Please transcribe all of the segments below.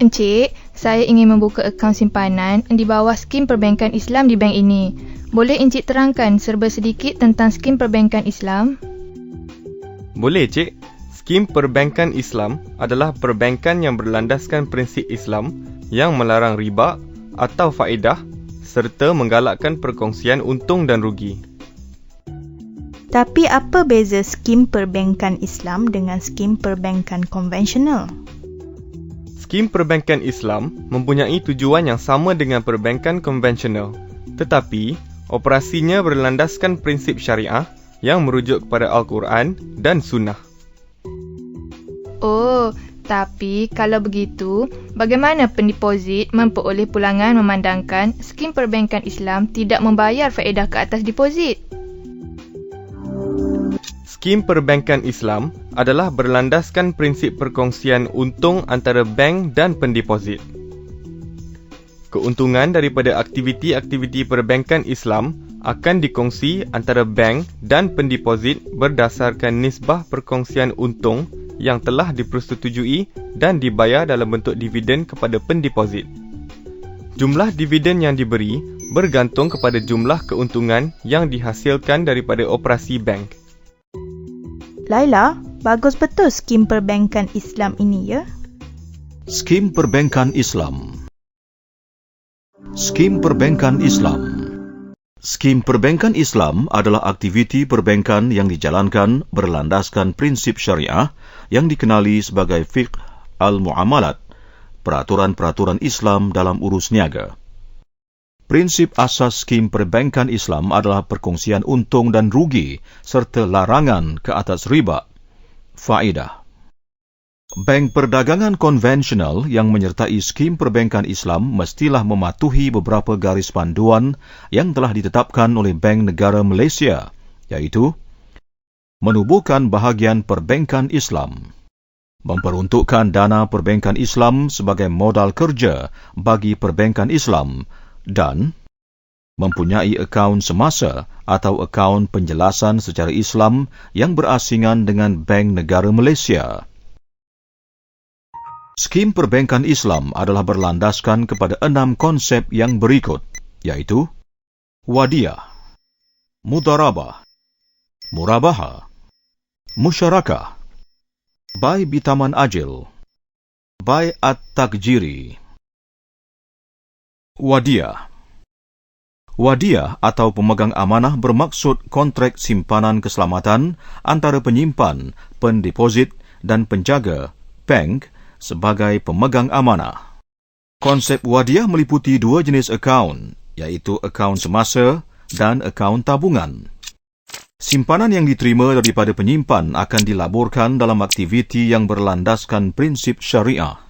Encik, saya ingin membuka akaun simpanan di bawah skim perbankan Islam di bank ini. Boleh Encik terangkan serba sedikit tentang skim perbankan Islam? Boleh, Cik. Skim perbankan Islam adalah perbankan yang berlandaskan prinsip Islam yang melarang riba atau faedah serta menggalakkan perkongsian untung dan rugi. Tapi apa beza skim perbankan Islam dengan skim perbankan konvensional? Skim perbankan Islam mempunyai tujuan yang sama dengan perbankan konvensional, tetapi operasinya berlandaskan prinsip syariah yang merujuk kepada Al-Quran dan Sunnah. Oh, tapi kalau begitu, bagaimana pendeposit memperoleh pulangan memandangkan skim perbankan Islam tidak membayar faedah ke atas deposit? Skim perbankan Islam adalah berlandaskan prinsip perkongsian untung antara bank dan pendeposit. Keuntungan daripada aktiviti-aktiviti perbankan Islam akan dikongsi antara bank dan pendeposit berdasarkan nisbah perkongsian untung yang telah dipersetujui dan dibayar dalam bentuk dividen kepada pendeposit. Jumlah dividen yang diberi bergantung kepada jumlah keuntungan yang dihasilkan daripada operasi bank. Laila, bagus betul skim perbankan Islam ini, ya? Skim perbankan Islam. Skim perbankan Islam. Skim perbankan Islam adalah aktiviti perbankan yang dijalankan berlandaskan prinsip syariah yang dikenali sebagai fiqh al-muamalat, peraturan-peraturan Islam dalam urus niaga. Prinsip asas skim perbankan Islam adalah perkongsian untung dan rugi serta larangan ke atas riba, faedah. Bank perdagangan konvensional yang menyertai skim perbankan Islam mestilah mematuhi beberapa garis panduan yang telah ditetapkan oleh Bank Negara Malaysia, iaitu menubuhkan bahagian perbankan Islam, memperuntukkan dana perbankan Islam sebagai modal kerja bagi perbankan Islam dan mempunyai akaun semasa atau akaun penjelasan secara Islam yang berasingan dengan Bank Negara Malaysia. Skim perbankan Islam adalah berlandaskan kepada 6 konsep yang berikut, iaitu wadiyah, mudarabah, murabahah, musyarakah, bai bitaman ajil, bai at-takjiri. Wadiyah. Wadiyah atau pemegang amanah bermaksud kontrak simpanan keselamatan antara penyimpan, pendeposit dan penjaga, bank, sebagai pemegang amanah. Konsep wadiyah meliputi 2 jenis akaun, iaitu akaun semasa dan akaun tabungan. Simpanan yang diterima daripada penyimpan akan dilaburkan dalam aktiviti yang berlandaskan prinsip syariah.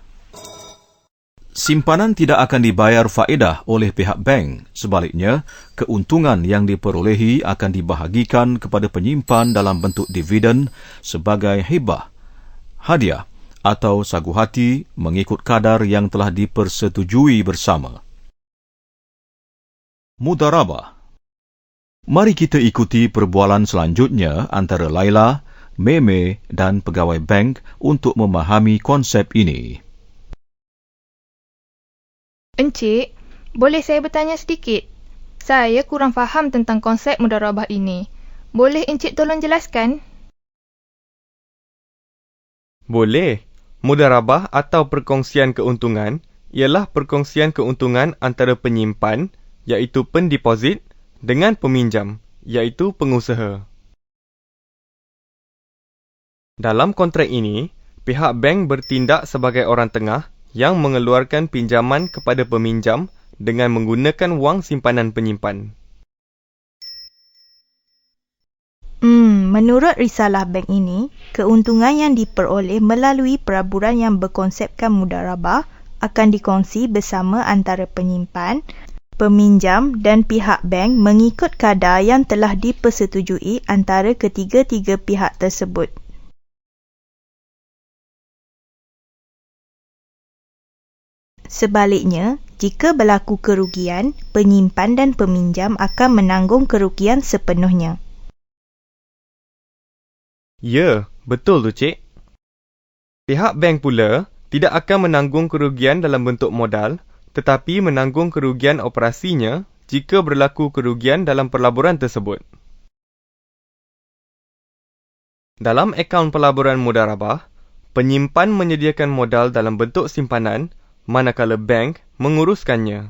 Simpanan tidak akan dibayar faedah oleh pihak bank. Sebaliknya, keuntungan yang diperolehi akan dibahagikan kepada penyimpan dalam bentuk dividen sebagai hibah, hadiah atau sagu hati mengikut kadar yang telah dipersetujui bersama. Mudarabah. Mari kita ikuti perbualan selanjutnya antara Laila, Meme dan pegawai bank untuk memahami konsep ini. Encik, boleh saya bertanya sedikit? Saya kurang faham tentang konsep mudarabah ini. Boleh Encik tolong jelaskan? Boleh. Mudarabah atau perkongsian keuntungan ialah perkongsian keuntungan antara penyimpan, iaitu pendeposit, dengan peminjam, iaitu pengusaha. Dalam kontrak ini, pihak bank bertindak sebagai orang tengah yang mengeluarkan pinjaman kepada peminjam dengan menggunakan wang simpanan penyimpan. Menurut risalah bank ini, keuntungan yang diperoleh melalui peraburan yang berkonsepkan mudarabah akan dikongsi bersama antara penyimpan, peminjam dan pihak bank mengikut kadar yang telah dipersetujui antara ketiga-tiga pihak tersebut. Sebaliknya, jika berlaku kerugian, penyimpan dan peminjam akan menanggung kerugian sepenuhnya. Ya, betul tu, Cik. Pihak bank pula tidak akan menanggung kerugian dalam bentuk modal, tetapi menanggung kerugian operasinya jika berlaku kerugian dalam pelaburan tersebut. Dalam akaun pelaburan mudharabah, penyimpan menyediakan modal dalam bentuk simpanan, manakala bank menguruskannya.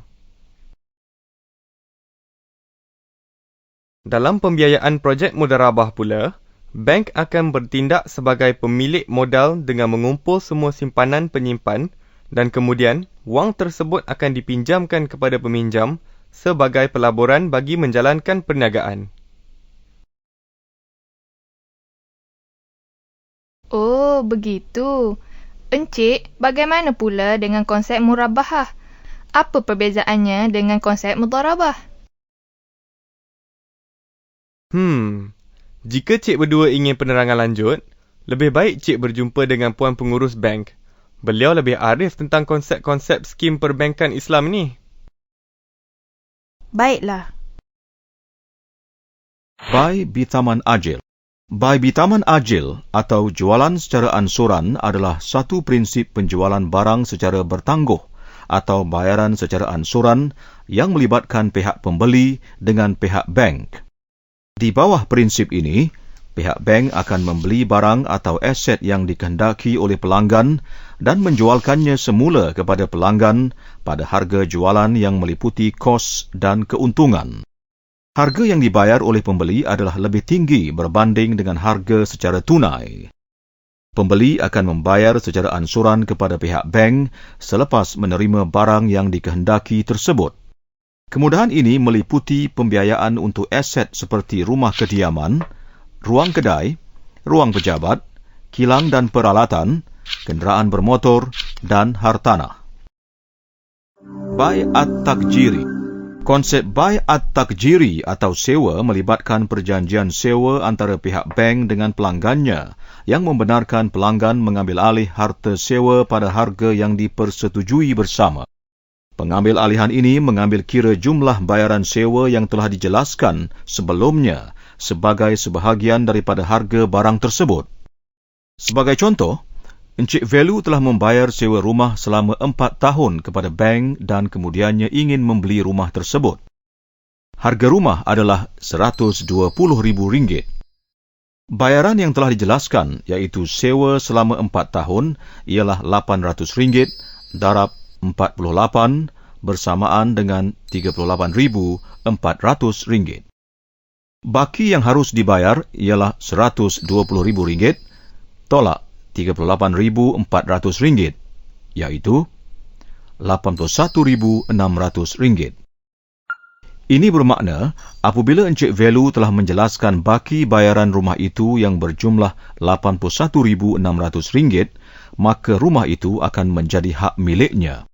Dalam pembiayaan projek mudharabah pula, bank akan bertindak sebagai pemilik modal dengan mengumpul semua simpanan penyimpan dan kemudian wang tersebut akan dipinjamkan kepada peminjam sebagai pelaburan bagi menjalankan perniagaan. Oh, begitu. Encik, bagaimana pula dengan konsep murabahah? Apa perbezaannya dengan konsep mudharabah? Jika cik berdua ingin penerangan lanjut, lebih baik cik berjumpa dengan puan pengurus bank. Beliau lebih arif tentang konsep-konsep skim perbankan Islam ni. Baiklah. Buy Bitaman Ajil. Buy Bitaman Ajil atau jualan secara ansuran adalah satu prinsip penjualan barang secara bertangguh atau bayaran secara ansuran yang melibatkan pihak pembeli dengan pihak bank. Di bawah prinsip ini, pihak bank akan membeli barang atau aset yang dikehendaki oleh pelanggan dan menjualkannya semula kepada pelanggan pada harga jualan yang meliputi kos dan keuntungan. Harga yang dibayar oleh pembeli adalah lebih tinggi berbanding dengan harga secara tunai. Pembeli akan membayar secara ansuran kepada pihak bank selepas menerima barang yang dikehendaki tersebut. Kemudahan ini meliputi pembiayaan untuk aset seperti rumah kediaman, ruang kedai, ruang pejabat, kilang dan peralatan, kenderaan bermotor dan hartanah. Bai'at Takjiri. Konsep Bai'at Takjiri atau sewa melibatkan perjanjian sewa antara pihak bank dengan pelanggannya yang membenarkan pelanggan mengambil alih harta sewa pada harga yang dipersetujui bersama. Pengambil alihan ini mengambil kira jumlah bayaran sewa yang telah dijelaskan sebelumnya sebagai sebahagian daripada harga barang tersebut. Sebagai contoh, Encik Velu telah membayar sewa rumah selama 4 tahun kepada bank dan kemudiannya ingin membeli rumah tersebut. Harga rumah adalah RM120,000. Bayaran yang telah dijelaskan iaitu sewa selama 4 tahun ialah RM800 darab 48 bersamaan dengan RM38,400. Baki yang harus dibayar ialah RM120,000 tolak RM38,400 iaitu RM81,600. Ini bermakna apabila Encik Velu telah menjelaskan baki bayaran rumah itu yang berjumlah RM81,600, maka rumah itu akan menjadi hak miliknya.